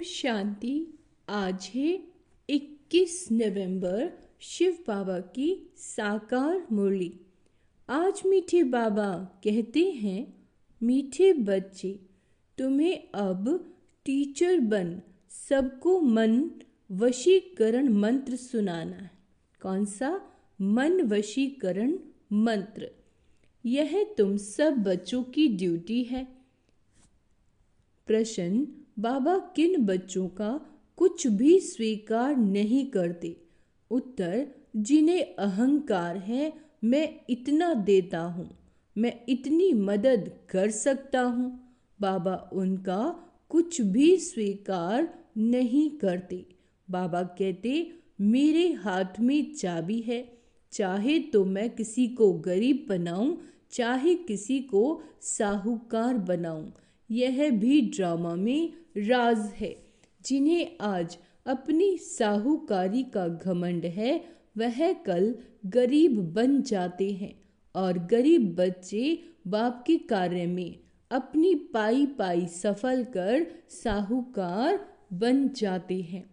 शांति। आज है 21 नवंबर, शिव बाबा की साकार मुरली। आज मीठे बाबा कहते हैं, मीठे बच्चे तुम्हें अब टीचर बन सबको मन वशीकरण मंत्र सुनाना है। कौन सा? मन वशीकरण मंत्र। यह तुम सब बच्चों की ड्यूटी है। प्रश्न: बाबा किन बच्चों का कुछ भी स्वीकार नहीं करते? उत्तर: जिन्हें अहंकार है, मैं इतना देता हूँ, मैं इतनी मदद कर सकता हूँ। बाबा उनका कुछ भी स्वीकार नहीं करते। बाबा कहते, मेरे हाथ में चाबी है, चाहे तो मैं किसी को गरीब बनाऊं, चाहे किसी को साहूकार बनाऊं। यह भी ड्रामा में राज है। जिन्हें आज अपनी साहूकारी का घमंड है, वह कल गरीब बन जाते हैं और गरीब बच्चे बाप के कार्य में अपनी पाई पाई सफल कर साहूकार बन जाते हैं।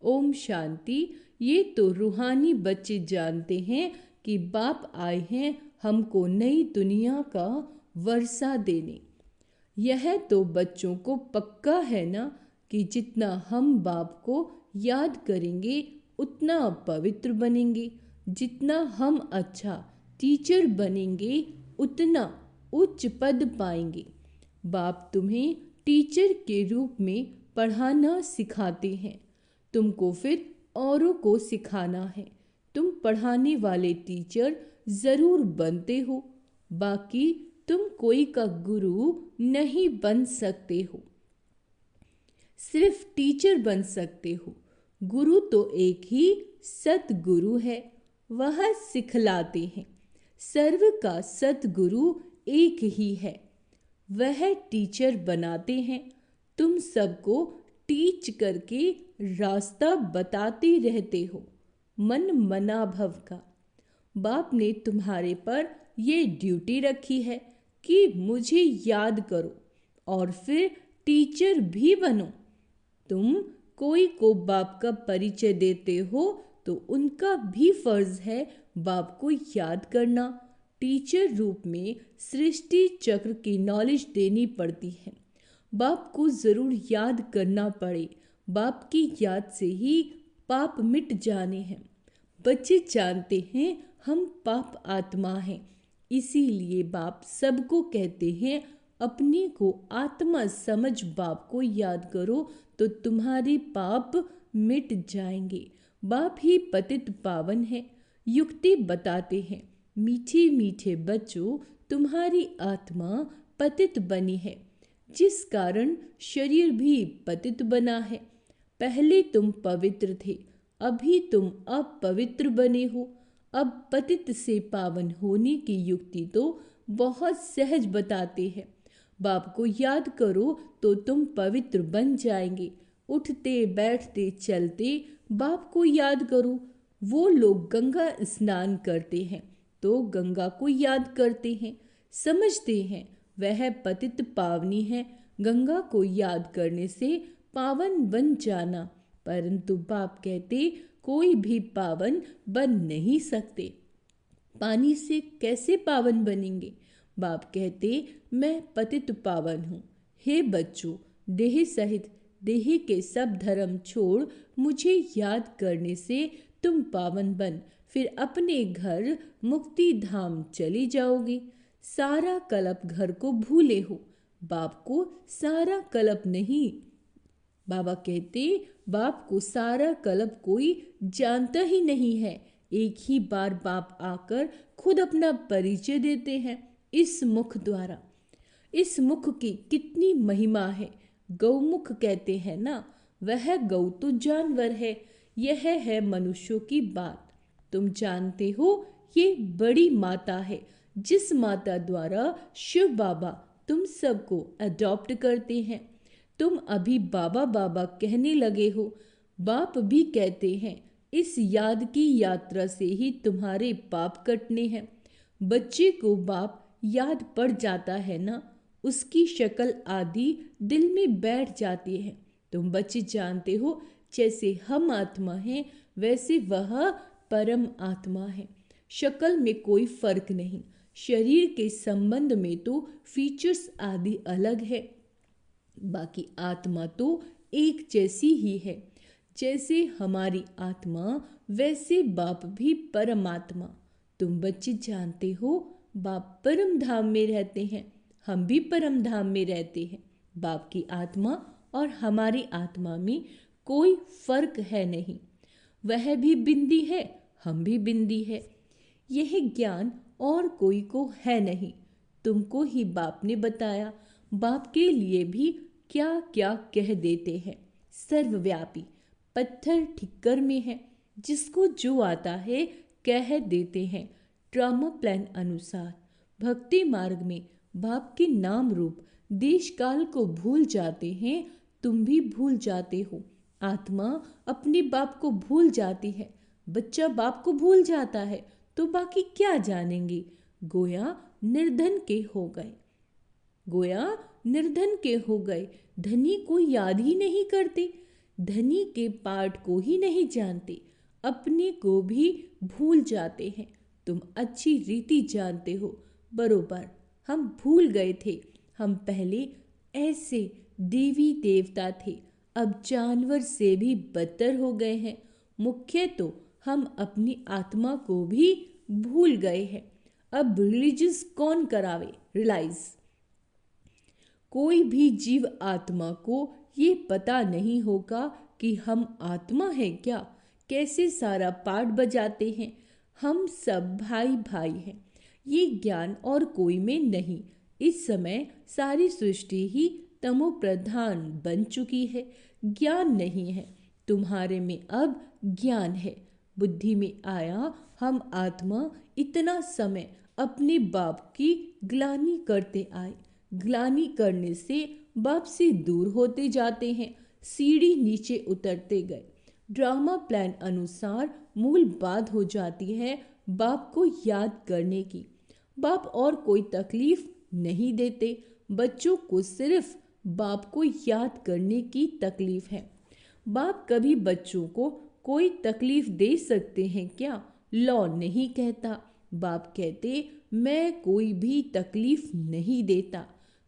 ओम शांति। ये तो रूहानी बच्चे जानते हैं कि बाप आए हैं हमको नई दुनिया का वर्षा देने। यह तो बच्चों को पक्का है ना कि जितना हम बाप को याद करेंगे उतना पवित्र बनेंगे, जितना हम अच्छा टीचर बनेंगे उतना उच्च पद पाएंगे। बाप तुम्हें टीचर के रूप में पढ़ाना सिखाते हैं, तुमको फिर औरों को सिखाना है। तुम पढ़ाने वाले टीचर जरूर बनते हो, बाकी तुम कोई का गुरु नहीं बन सकते हो, सिर्फ टीचर बन सकते हो। गुरु तो एक ही सतगुरु है, वह सिखलाते हैं। सर्व का सतगुरु एक ही है, वह टीचर बनाते हैं। तुम सबको टीच करके रास्ता बताते रहते हो, मन मना भव का। बाप ने तुम्हारे पर ये ड्यूटी रखी है कि मुझे याद करो और फिर टीचर भी बनो। तुम कोई को बाप का परिचय देते हो तो उनका भी फर्ज है बाप को याद करना। टीचर रूप में सृष्टि चक्र की नॉलेज देनी पड़ती है। बाप को जरूर याद करना पड़े, बाप की याद से ही पाप मिट जाने हैं। बच्चे जानते हैं हम पाप आत्मा हैं, इसीलिए बाप सबको कहते हैं अपने को आत्मा समझ बाप को याद करो तो तुम्हारे पाप मिट जाएंगे। बाप ही पतित पावन है। युक्ति बताते हैं, मीठे मीठे बच्चों तुम्हारी आत्मा पतित बनी है, जिस कारण शरीर भी पतित बना है। पहले तुम पवित्र थे, अभी तुम अपवित्र बने हो। अब पतित से पावन होने की युक्ति तो बहुत सहज बताते हैं। बाप को याद करो तो तुम पवित्र बन जाएंगे। उठते बैठते चलते बाप को याद करो। वो लोग गंगा स्नान करते हैं तो गंगा को याद करते हैं, समझते हैं वह पतित पावनी है। गंगा को याद करने से पावन बन जाना, परंतु बाप कहते कोई भी पावन बन नहीं सकते। पानी से कैसे पावन बनेंगे? बाप कहते मैं पतित पावन हूँ। हे बच्चों, देह सहित देह के सब धर्म छोड़ मुझे याद करने से तुम पावन बन फिर अपने घर मुक्ति धाम चले जाओगे। सारा कल्प घर को भूले हो, बाप को सारा कल्प नहीं। बाबा कहते बाप को सारा कल्प कोई जानता ही नहीं है। एक ही बार बाप आकर खुद अपना परिचय देते हैं इस मुख द्वारा। इस मुख की कितनी महिमा है। गौमुख कहते हैं ना, वह गौ तो जानवर है, यह है मनुष्यों की बात। तुम जानते हो ये बड़ी माता है, जिस माता द्वारा शिव बाबा तुम सबको अडॉप्ट करते हैं। तुम अभी बाबा बाबा कहने लगे हो। बाप भी कहते हैं इस याद की यात्रा से ही तुम्हारे पाप कटने हैं। बच्चे को बाप याद पड़ जाता है ना, उसकी शक्ल आदि दिल में बैठ जाती है। तुम बच्चे जानते हो, जैसे हम आत्मा हैं वैसे वह परम आत्मा है। शक्ल में कोई फर्क नहीं, शरीर के संबंध में तो फीचर्स आदि अलग है, बाकी आत्मा तो एक जैसी ही है। जैसे हमारी आत्मा वैसे बाप भी परमात्मा। तुम बच्चे जानते हो, बाप परम धाम में रहते हैं, हम भी परम धाम में रहते हैं। बाप की आत्मा और हमारी आत्मा में कोई फर्क है नहीं। वह भी बिंदी है, हम भी बिंदी है। यह ज्ञान और कोई को है नहीं, तुमको ही बाप ने बताया। बाप के लिए भी क्या क्या कह देते हैं। सर्वव्यापी, पत्थर ठिक्कर में है, जिसको जो आता है कह देते हैं। ड्रामा प्लान अनुसार भक्ति मार्ग में बाप के नाम रूप देश काल को भूल जाते हैं। तुम भी भूल जाते हो। आत्मा अपने बाप को भूल जाती है, बच्चा बाप को भूल जाता है, तो बाकी क्या जानेंगे। गोया निर्धन के हो गए, गोया निर्धन के हो गए। धनी को याद ही नहीं करते, धनी के पाठ को ही नहीं जानते, अपने को भी भूल जाते हैं। तुम अच्छी रीति जानते हो, बरोबर हम भूल गए थे। हम पहले ऐसे देवी देवता थे, अब जानवर से भी बदतर हो गए हैं। मुख्य तो हम अपनी आत्मा को भी भूल गए हैं। अब रिलीजियस कौन करावे रियलाइज। कोई भी जीव आत्मा को ये पता नहीं होगा कि हम आत्मा हैं क्या। कैसे सारा पाठ बजाते हैं, हम सब भाई भाई हैं। ये ज्ञान और कोई में नहीं। इस समय सारी सृष्टि ही तमो प्रधान बन चुकी है, ज्ञान नहीं है। तुम्हारे में अब ज्ञान है। बुद्धि में आया हम आत्मा इतना समय अपने बाप की ग्लानि करते आए। ग्लानि करने से बाप से दूर होते जाते हैं, सीढ़ी नीचे उतरते गए। ड्रामा प्लान अनुसार मूल बात हो जाती है बाप को याद करने की। बाप और कोई तकलीफ नहीं देते, बच्चों को सिर्फ बाप को याद करने की तकलीफ है। बाप कभी बच्चों को कोई तकलीफ दे सकते हैं क्या? लॉ नहीं कहता। बाप कहते मैं कोई भी तकलीफ नहीं देता।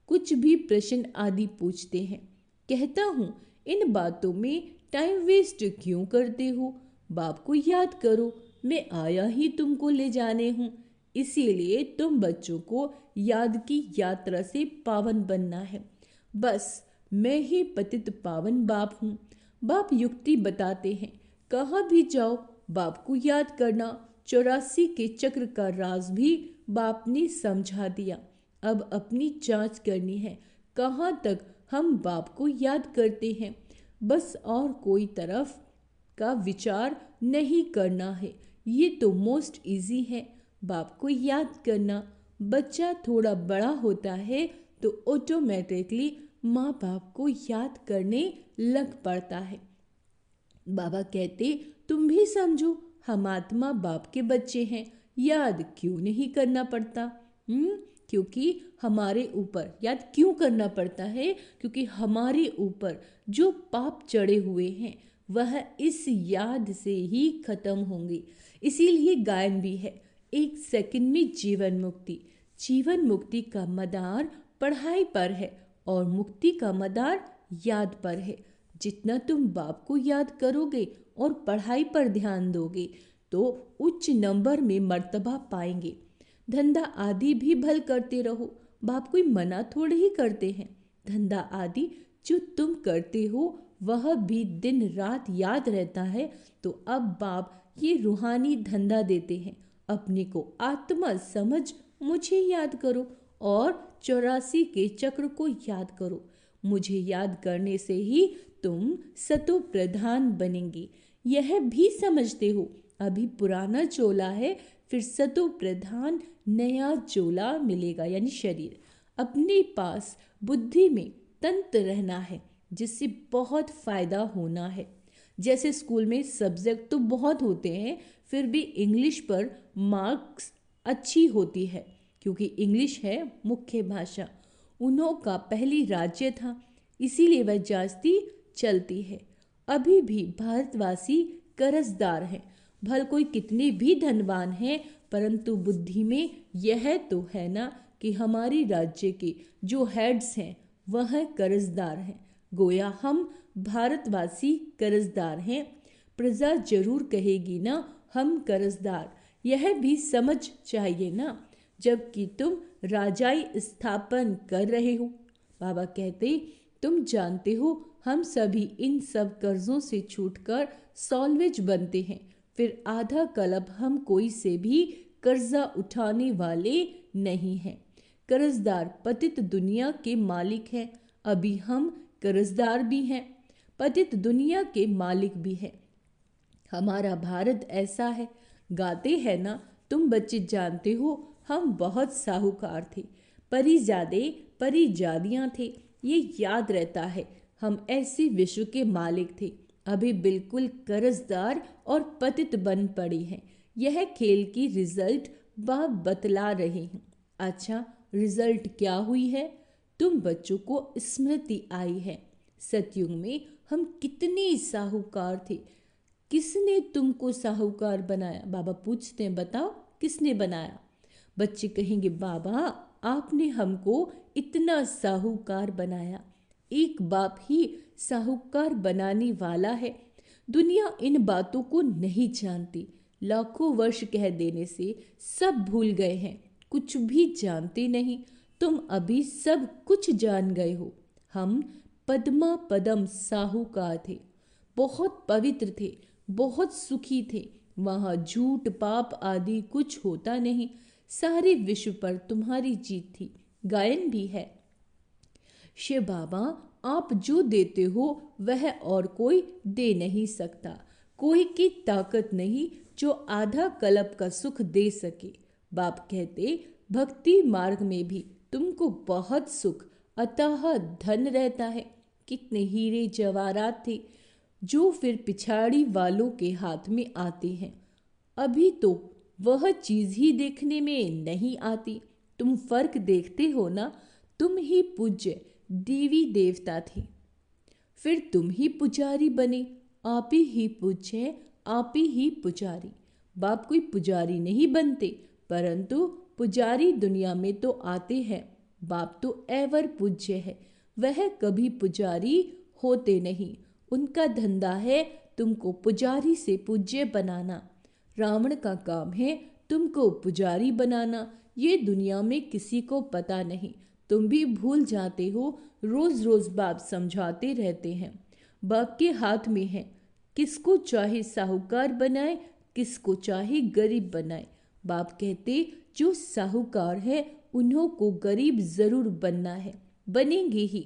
कुछ भी प्रश्न आदि पूछते हैं, कहता हूँ इन बातों में टाइम वेस्ट क्यों करते हो। बाप को याद करो, मैं आया ही तुमको ले जाने हूँ। इसीलिए तुम बच्चों को याद की यात्रा से पावन बनना है। बस मैं ही पतित पावन बाप हूँ। बाप युक्ति बताते हैं, कहाँ भी जाओ बाप को याद करना। 84 के चक्र का राज भी बाप ने समझा दिया। अब अपनी जांच करनी है, कहाँ तक हम बाप को याद करते हैं। बस और कोई तरफ का विचार नहीं करना है। ये तो मोस्ट इजी है, बाप को याद करना। बच्चा थोड़ा बड़ा होता है तो ऑटोमेटिकली माँ बाप को याद करने लग पड़ता है। बाबा कहते तुम भी समझो, हम आत्मा बाप के बच्चे हैं, याद क्यों नहीं करना पड़ता। क्योंकि हमारे ऊपर याद क्यों करना पड़ता है? क्योंकि हमारे ऊपर जो पाप चढ़े हुए हैं वह इस याद से ही खत्म होंगे। इसीलिए गायन भी है, 1 सेकंड में जीवन मुक्ति। जीवन मुक्ति का मदार पढ़ाई पर है और मुक्ति का मदार याद पर है। जितना तुम बाप को याद करोगे और पढ़ाई पर ध्यान दोगे तो उच्च नंबर में मर्तबा पाएंगे। धंधा आदि भी भल करते रहो, बाप कोई मना थोड़े ही करते हैं। धंधा आदि जो तुम करते हो वह भी दिन रात याद रहता है। तो अब बाप ये रूहानी धंधा देते हैं, अपने को आत्मा समझ मुझे याद करो और 84 के चक्र को याद करो। मुझे याद करने से ही तुम सतो प्रधान बनेंगे। यह भी समझते हो, अभी पुराना चोला है, फिर सतो प्रधान नया चोला मिलेगा, यानी शरीर। अपने पास बुद्धि में तंत्र रहना है, जिससे बहुत फायदा होना है। जैसे स्कूल में सब्जेक्ट तो बहुत होते हैं, फिर भी इंग्लिश पर मार्क्स अच्छी होती है, क्योंकि इंग्लिश है मुख्य भाषा। उन्हों का पहली राज्य था, इसीलिए वह जास्ती चलती है। अभी भी भारतवासी कर्जदार हैं। भल कोई कितने भी धनवान हैं, परंतु बुद्धि में यह तो है ना कि हमारी राज्य के जो हेड्स हैं वह कर्जदार हैं। गोया हम भारतवासी कर्जदार हैं। प्रजा जरूर कहेगी ना हम कर्जदार, यह भी समझ चाहिए ना, जबकि तुम राजाई स्थापन कर रहे हो। बाबा कहते, तुम जानते हो हम सभी इन सब कर्जों से छूटकर सॉल्वेज बनते हैं। फिर आधा कल्प हम कोई से भी कर्जा उठाने वाले नहीं हैं। कर्जदार पतित दुनिया के मालिक हैं। अभी हम कर्जदार भी हैं, पतित दुनिया के मालिक भी हैं। हमारा भारत ऐसा है। गाते हैं ना, तुम बच्चे जानते हो हम बहुत साहूकार थे, परिजादे परिजादियाँ थे, ये याद रहता है। हम ऐसे विश्व के मालिक थे, अभी बिल्कुल कर्जदार और पतित बन पड़े हैं। यह खेल की रिजल्ट बाप बतला रहे हैं। अच्छा, रिजल्ट क्या हुई है? तुम बच्चों को स्मृति आई है। सतयुग में हम कितने साहूकार थे। किसने तुमको साहूकार बनाया? बाबा पूछते हैं, बताओ किसने बनाया? बच्चे कहेंगे, बाबा आपने हमको इतना साहूकार बनाया। एक बाप ही साहूकार बनाने वाला है। दुनिया इन बातों को नहीं जानती। लाखों वर्ष कह देने से सब भूल गए हैं, कुछ भी जानते नहीं। तुम अभी सब कुछ जान गए हो। हम पद्मा पदम साहूकार थे, बहुत पवित्र थे, बहुत सुखी थे। वहाँ झूठ पाप आदि कुछ होता नहीं। सारे विश्व पर तुम्हारी जीत थी। गायन भी है, शिव बाबा आप जो देते हो वह और कोई दे नहीं सकता। कोई की ताकत नहीं जो आधा कल्प का सुख दे सके। बाप कहते, भक्ति मार्ग में भी तुमको बहुत सुख अतः धन रहता है। कितने हीरे जवाहरात थे जो फिर पिछाड़ी वालों के हाथ में आते हैं। अभी तो वह चीज ही देखने में नहीं आती। तुम फर्क देखते हो ना। तुम ही पूज्य देवी देवता थे, फिर तुम ही पुजारी बने। आप ही पूज्य, आप ही पुजारी। बाप कोई पुजारी नहीं बनते, परंतु पुजारी दुनिया में तो आते हैं। बाप तो एवर पूज्य है, वह कभी पुजारी होते नहीं। उनका धंधा है तुमको पुजारी से पूज्य बनाना। रावण का काम है तुमको पुजारी बनाना। ये दुनिया में किसी को पता नहीं। तुम भी भूल जाते हो। रोज रोज बाप समझाते रहते हैं। बाप के हाथ में है, किसको चाहे साहूकार बनाए, किसको चाहे गरीब बनाए। बाप कहते, जो साहूकार है उन्हों को गरीब जरूर बनना है, बनेंगे ही।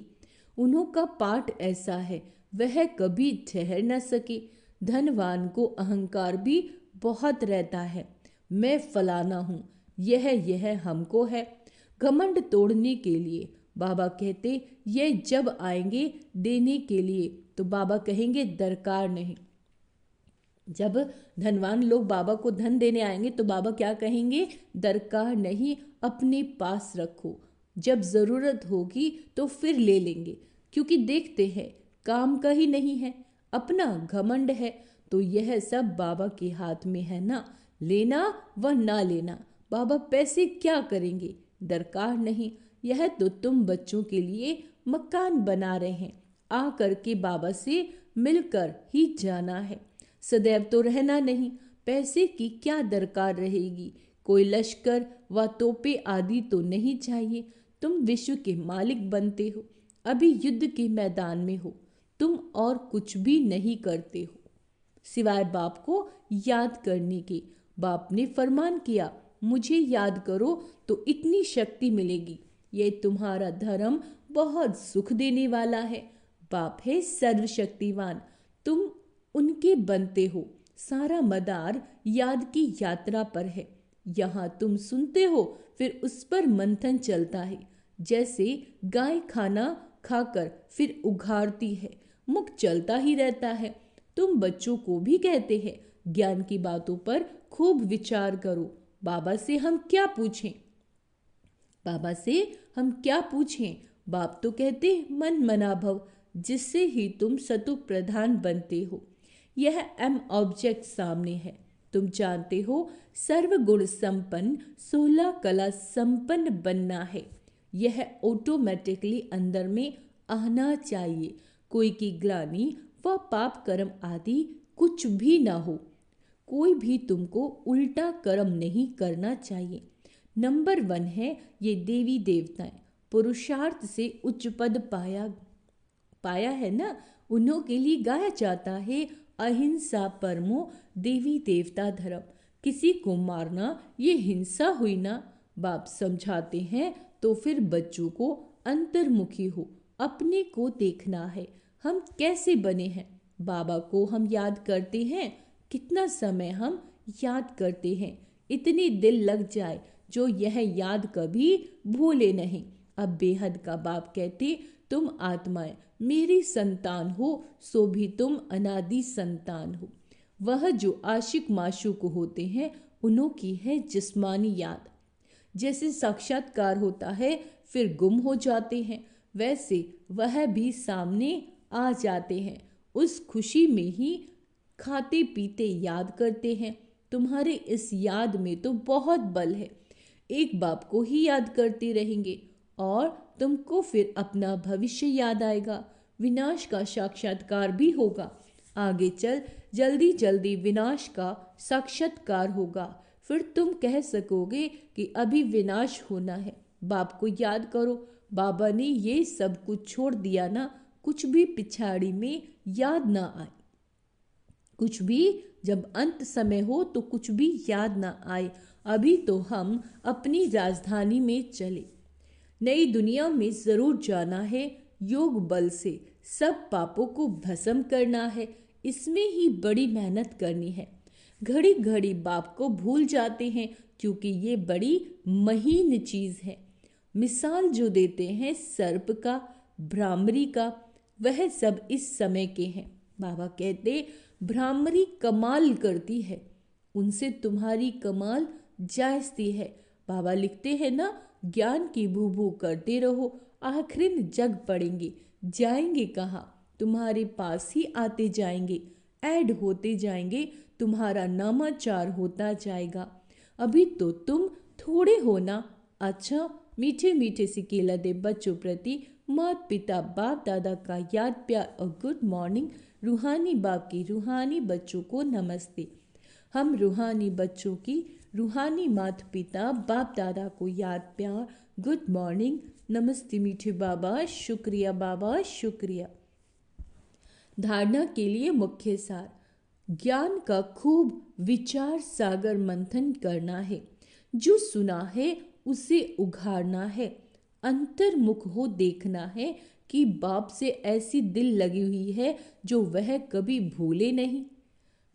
उन्हों का पाठ ऐसा है, वह कभी ठहर न सके। धनवान को अहंकार भी बहुत रहता है। मैं फलाना हूँ, यह हमको है। घमंड तोड़ने के लिए बाबा कहते, ये जब आएंगे देने के लिए तो बाबा कहेंगे दरकार नहीं। जब धनवान लोग बाबा को धन देने आएंगे तो बाबा क्या कहेंगे? दरकार नहीं, अपने पास रखो, जब जरूरत होगी तो फिर ले लेंगे। क्योंकि देखते हैं काम का ही नहीं है, अपना घमंड है। तो यह सब बाबा के हाथ में है ना, लेना व ना लेना। बाबा पैसे क्या करेंगे? दरकार नहीं। यह तो तुम बच्चों के लिए मकान बना रहे हैं। आ करके बाबा से मिलकर ही जाना है, सदैव तो रहना नहीं। पैसे की क्या दरकार रहेगी? कोई लश्कर व तोपे आदि तो नहीं चाहिए। तुम विश्व के मालिक बनते हो, अभी युद्ध के मैदान में हो। तुम और कुछ भी नहीं करते हो सिवाय बाप को याद करने के। बाप ने फरमान किया, मुझे याद करो तो इतनी शक्ति मिलेगी। ये तुम्हारा धर्म बहुत सुख देने वाला है। बाप है सर्वशक्तिवान, तुम उनके बनते हो। सारा मदार याद की यात्रा पर है। यहाँ तुम सुनते हो, फिर उस पर मंथन चलता है। जैसे गाय खाना खाकर फिर उघाड़ती है, मुख चलता ही रहता है। तुम बच्चों को भी कहते हैं, ज्ञान की बातों पर खूब विचार करो। बाबा से हम क्या पूछें? बाबा से हम क्या पूछें? बाप तो कहते मन मना भव, जिससे ही तुम सतु प्रधान बनते हो। यह एम ऑब्जेक्ट सामने है। तुम जानते हो सर्वगुण संपन्न 16 कला संपन्न बनना है। यह ऑटोमेटिकली अंदर में आना चाहिए। कोई की ग्लानि व पाप कर्म आदि कुछ भी ना हो। कोई भी तुमको उल्टा कर्म नहीं करना चाहिए। नंबर 1 है ये देवी देवताएं। पुरुषार्थ से उच्च पद पाया है ना, उन्हों के लिए गाया जाता है अहिंसा परमो देवी देवता धर्म। किसी को मारना ये हिंसा हुई ना। बाप समझाते हैं तो फिर बच्चों को अंतर्मुखी हो, अपने को देखना है। हम कैसे बने हैं? बाबा को हम याद करते हैं। कितना समय हम याद करते हैं? इतनी दिल लग जाए जो यह याद कभी भूले नहीं। अब बेहद का बाप कहते तुम आत्माएं मेरी संतान हो, सो भी तुम अनादि संतान हो। वह जो आशिक माशूक होते हैं उन्हों की है जिस्मानी याद। जैसे साक्षात्कार होता है फिर गुम हो जाते हैं, वैसे वह भी सामने आ जाते हैं। उस खुशी में ही खाते पीते याद करते हैं। तुम्हारे इस याद में तो बहुत बल है। एक बाप को ही याद करते रहेंगे और तुमको फिर अपना भविष्य याद आएगा। विनाश का साक्षात्कार भी होगा। आगे चल जल्दी जल्दी विनाश का साक्षात्कार होगा। फिर तुम कह सकोगे कि अभी विनाश होना है। बाप को याद करो। बाबा ने ये सब कुछ छोड़ दिया ना, कुछ भी पिछाड़ी में याद ना आए। कुछ भी जब अंत समय हो तो कुछ भी याद ना आए। अभी तो हम अपनी राजधानी में चले। नई दुनिया में जरूर जाना है। योग बल से सब पापों को भस्म करना है। इसमें ही बड़ी मेहनत करनी है। घड़ी घड़ी बाप को भूल जाते हैं क्योंकि ये बड़ी महीन चीज है। मिसाल जो देते हैं सर्प का, भ्रामरी का, वह सब इस समय के हैं। बाबा कहते भ्रामरी कमाल करती है, उनसे तुम्हारी कमाल जायजती है। बाबा लिखते हैं ना, ज्ञान की भू करते रहो, आखिर जग पड़ेंगे। जाएंगे कहाँ? तुम्हारे पास ही आते जाएंगे, ऐड होते जाएंगे, तुम्हारा नामाचार होता जाएगा। अभी तो तुम थोड़े हो ना। अच्छा, मीठे मीठे से केला दे बच्चों प्रति माता पिता बाप दादा का याद प्यार और गुड मॉर्निंग। रूहानी बाप की रूहानी बच्चों को नमस्ते। हम रूहानी बच्चों की रूहानी माता पिता बाप दादा को याद प्यार गुड मॉर्निंग नमस्ते। मीठे बाबा शुक्रिया, बाबा शुक्रिया। धारणा के लिए मुख्य सार। ज्ञान का खूब विचार सागर मंथन करना है। जो सुना है उसे उघाड़ना है। अंतर्मुख हो देखना है कि बाप से ऐसी दिल लगी हुई है जो वह कभी भूले नहीं।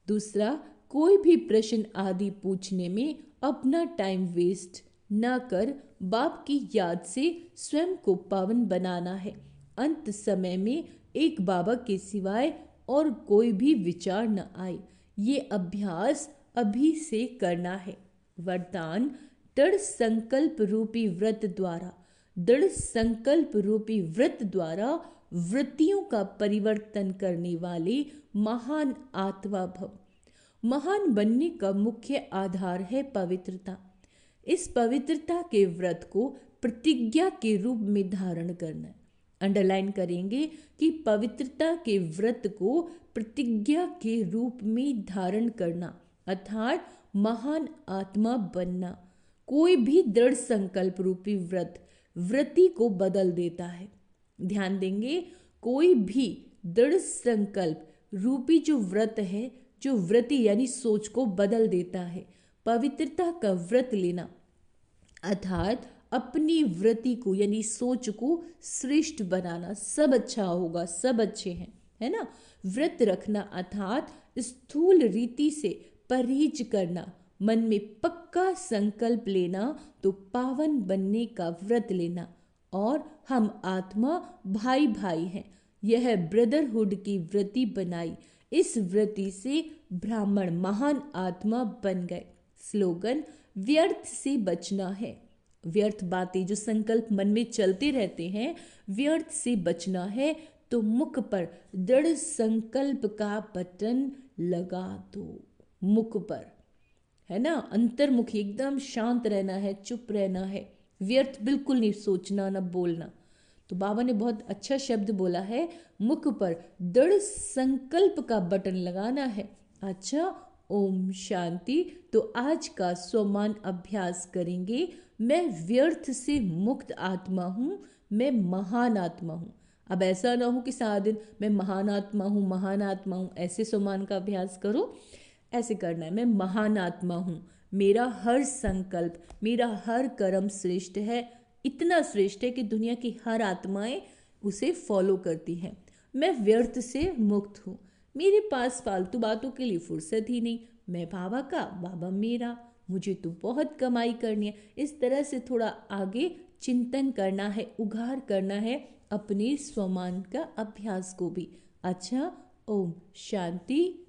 दूसरा, कोई भी प्रश्न आदि पूछने में अपना टाइम वेस्ट ना कर बाप की याद से स्वयं को पावन बनाना है। अंत समय में एक बाबा के सिवाय और कोई भी विचार न आए। ये अभ्यास अभी से करना है। वरदान दृढ़ संकल्प रूपी व्रत द्वारा, दृढ़ संकल्प रूपी व्रत द्वारा वृत्तियों का परिवर्तन करने वाले महान आत्मा भव। महान बनने का मुख्य आधार है पवित्रता। इस पवित्रता के व्रत को प्रतिज्ञा के रूप में धारण करना है। अंडरलाइन करेंगे कि पवित्रता के व्रत को प्रतिज्ञा के रूप में धारण करना अर्थात महान आत्मा बनना। कोई भी दृढ़ संकल्प रूपी व्रत व्रति को बदल देता है। ध्यान देंगे, कोई भी दृढ़ संकल्प रूपी जो व्रत है, जो व्रति यानी सोच को बदल देता है। पवित्रता का व्रत लेना अर्थात अपनी व्रति को यानी सोच को श्रेष्ठ बनाना। सब अच्छा होगा, सब अच्छे हैं, है ना। व्रत रखना अर्थात स्थूल रीति से परहेज करना, मन में पक्का संकल्प लेना तो पावन बनने का व्रत लेना। और हम आत्मा भाई भाई हैं, यह ब्रदरहुड की व्रति बनाई। इस व्रति से ब्राह्मण महान आत्मा बन गए। स्लोगन व्यर्थ से बचना है। व्यर्थ बातें जो संकल्प मन में चलते रहते हैं, व्यर्थ से बचना है। तो मुख पर दृढ़ संकल्प का बटन लगा दो। मुख पर, है ना, अंतर्मुखी, एकदम शांत रहना है, चुप रहना है, व्यर्थ बिल्कुल नहीं सोचना ना बोलना। तो बाबा ने बहुत अच्छा शब्द बोला है, मुख पर दृढ़ संकल्प का बटन लगाना है। अच्छा, ओम शांति। तो आज का स्वमान अभ्यास करेंगे। मैं व्यर्थ से मुक्त आत्मा हूँ, मैं महान आत्मा हूँ। अब ऐसा ना हो कि सारा दिन मैं महान आत्मा हूँ, महान आत्मा हूँ, ऐसे स्वमान का अभ्यास करो। ऐसे करना है, मैं महान आत्मा हूँ, मेरा हर संकल्प, मेरा हर कर्म श्रेष्ठ है, इतना श्रेष्ठ है कि दुनिया की हर आत्माएं उसे फॉलो करती हैं। मैं व्यर्थ से मुक्त हूँ, मेरे पास फालतू बातों के लिए फुर्सत ही नहीं। मैं बाबा का, बाबा मेरा, मुझे तो बहुत कमाई करनी है। इस तरह से थोड़ा आगे चिंतन करना है, उघार करना है अपने स्वमान का अभ्यास को भी। अच्छा, ओम शांति।